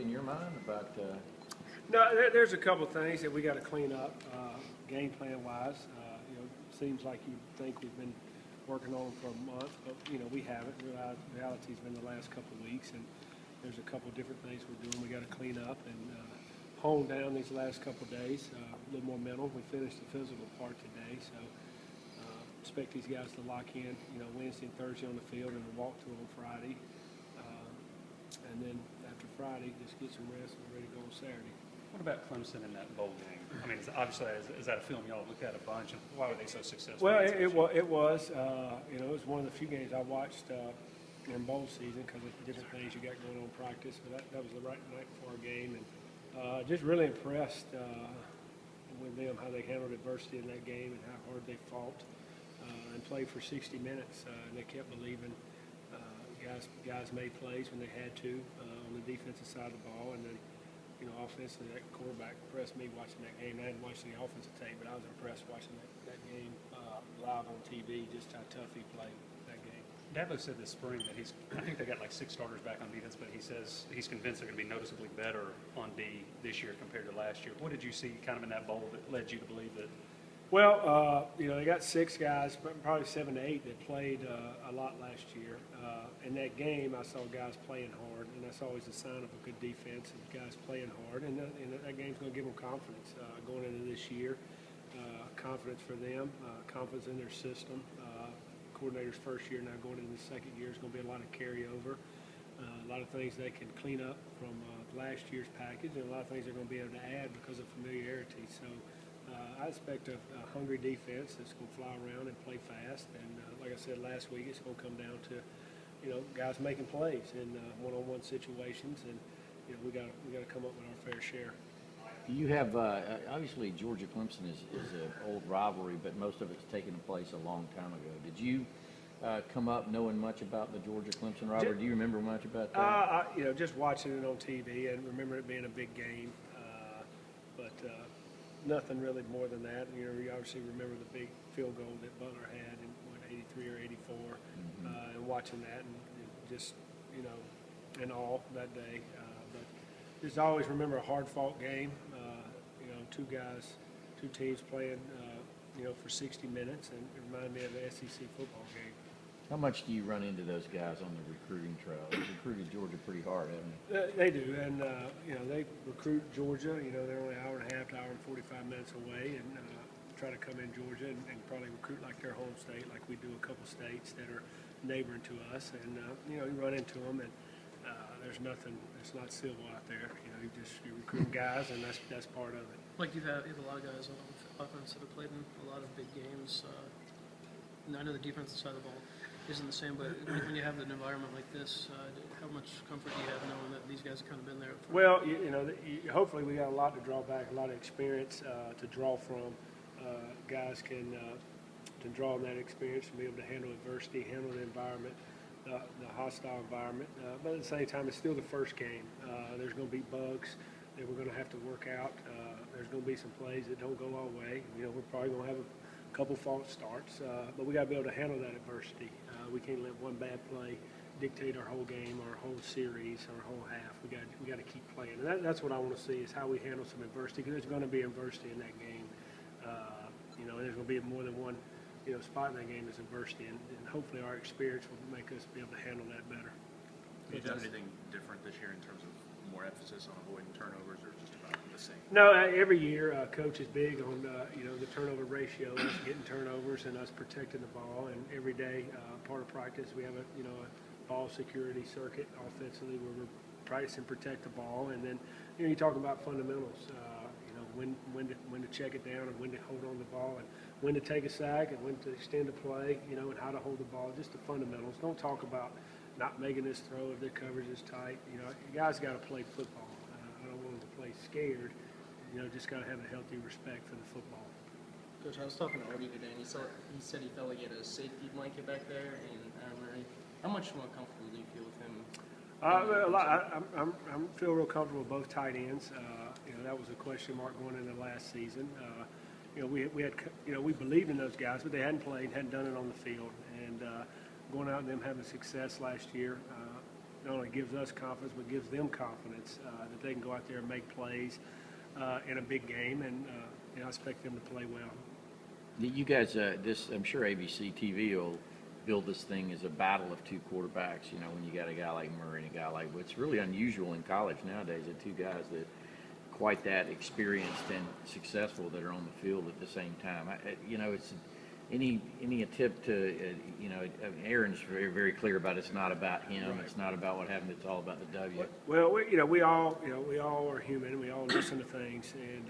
in your mind about? No, there's a couple of things that we got to clean up, game plan wise. Seems like you think we've been working on them for a month, but we haven't. Reality's been the last couple of weeks, and there's a couple of different things we're doing. We got to clean up and hone down these last couple of days. A little more mental. We finished the physical part today, so expect these guys to lock in. Wednesday and Thursday on the field, and we'll walk through on Friday, and then after Friday, just get some rest and ready to go on Saturday. What about Clemson in that bowl game? I mean, obviously, is that a film y'all looked at a bunch, and why were they so successful? Well, it was. It was one of the few games I watched in bowl season because of different things you got going on in practice. But that was the right night before our game, and just really impressed with them, how they handled adversity in that game and how hard they fought and played for 60 minutes. And they kept believing. Guys made plays when they had to on the defensive side of the ball, and then. Offensively, that quarterback impressed me watching that game. I hadn't watched any offensive tape, but I was impressed watching that game live on TV, just how tough he played that game. Dabo said this spring that I think they got like 6 starters back on defense, but he says he's convinced they're going to be noticeably better on D this year compared to last year. What did you see kind of in that bowl that led you to believe that? Well, they got 6 guys, probably 7 to 8 that played a lot last year. In that game, I saw guys playing hard, and that's always a sign of a good defense, and guys playing hard. And that game's going to give them confidence going into this year, confidence for them, confidence in their system. Coordinator's first year, now going into the second year, is going to be a lot of carryover. A lot of things they can clean up from last year's package, and a lot of things they're going to be able to add because of familiarity. So I expect a hungry defense that's going to fly around and play fast. And like I said last week, it's going to come down to guys making plays in one-on-one situations, and we got to come up with our fair share. You have obviously Georgia Clemson is an old rivalry, but most of it's taken place a long time ago. Did you come up knowing much about the Georgia Clemson rivalry? Do you remember much about that? Just watching it on TV and remember it being a big game, but nothing really more than that. You obviously remember the big field goal that Butler had in 83 or 84, and watching that and just in awe that day. But just always remember a hard-fought game. Two teams playing for 60 minutes, and it reminded me of the SEC football game. How much do you run into those guys on the recruiting trail? They've recruited Georgia pretty hard, haven't they? They do, and they recruit Georgia. They're only an hour and a half, hour and 45 minutes away, and try to come in Georgia and probably recruit like their home state, like we do a couple states that are neighboring to us. And you run into them, and there's nothing. It's not civil out there. You're recruiting guys, and that's part of it. Like you have a lot of guys on offense that have played in a lot of big games. And I know the defensive side of the ball isn't the same, but when you have an environment like this, how much comfort do you have knowing that these guys have kind of been there? Well, hopefully we got a lot to draw back, a lot of experience to draw from. Guys can draw on that experience and be able to handle adversity, handle the environment, the hostile environment. But at the same time, it's still the first game. There's going to be bugs that we're going to have to work out. There's going to be some plays that don't go our way. We're probably going to have a couple false starts, but we got to be able to handle that adversity. We can't let one bad play dictate our whole game, our whole series, our whole half. We got to keep playing, and that's what I want to see is how we handle some adversity, because there's going to be adversity in that game. And there's going to be more than one spot in that game is adversity, and hopefully our experience will make us be able to handle that better. Have you done anything different this year in terms of more emphasis on avoiding turnovers, or just about the same? No, every year coach is big on the turnover ratio, us getting turnovers and us protecting the ball. And every day, part of practice, we have a ball security circuit offensively where we're practicing protect the ball. And then you talk about fundamentals, when to check it down and when to hold on the ball and when to take a sack and when to extend a play, and how to hold the ball. Just the fundamentals. Don't talk about not making this throw if their coverage is tight. You guys got to play football. I don't want them to play scared. Just got to have a healthy respect for the football. Coach, I was talking to Artie today, and he said he felt like he had a safety blanket back there in Murray. How much more comfortable do you feel with him? I feel real comfortable with both tight ends. That was a question mark going into last season. We believed in those guys, but they hadn't played, hadn't done it on the field, and going out and them having success last year. not only gives us confidence, but gives them confidence that they can go out there and make plays in a big game, and I expect them to play well. You guys, I'm sure ABC TV will build this thing as a battle of two quarterbacks. You know, when you got a guy like Murray and a guy like, it's really unusual in college nowadays that two guys that quite that experienced and successful that are on the field at the same time. You know, it's any attempt to, you know, Aaron's very, very clear about it's not about him. Right. It's not about what happened. It's all about the W. Well, we all are human. We all listen to things, and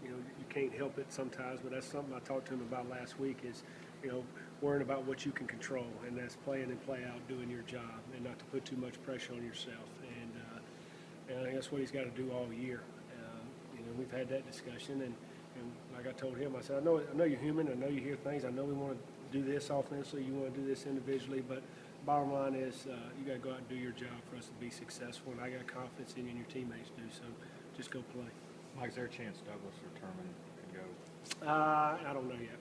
you know, you can't help it sometimes. But that's something I talked to him about last week. Is, you know, worrying about what you can control, and that's playing and play out, doing your job, and not to put too much pressure on yourself. And I think that's what he's got to do all year. You know, we've had that discussion, and like I told him, I said, I know you're human. I know you hear things. I know we want to do this offensively. You want to do this individually, but bottom line is you got to go out and do your job for us to be successful. And I got confidence in you and your teammates do. So just go play. Mike, is there a chance Douglas or Turman could go? I don't know yet.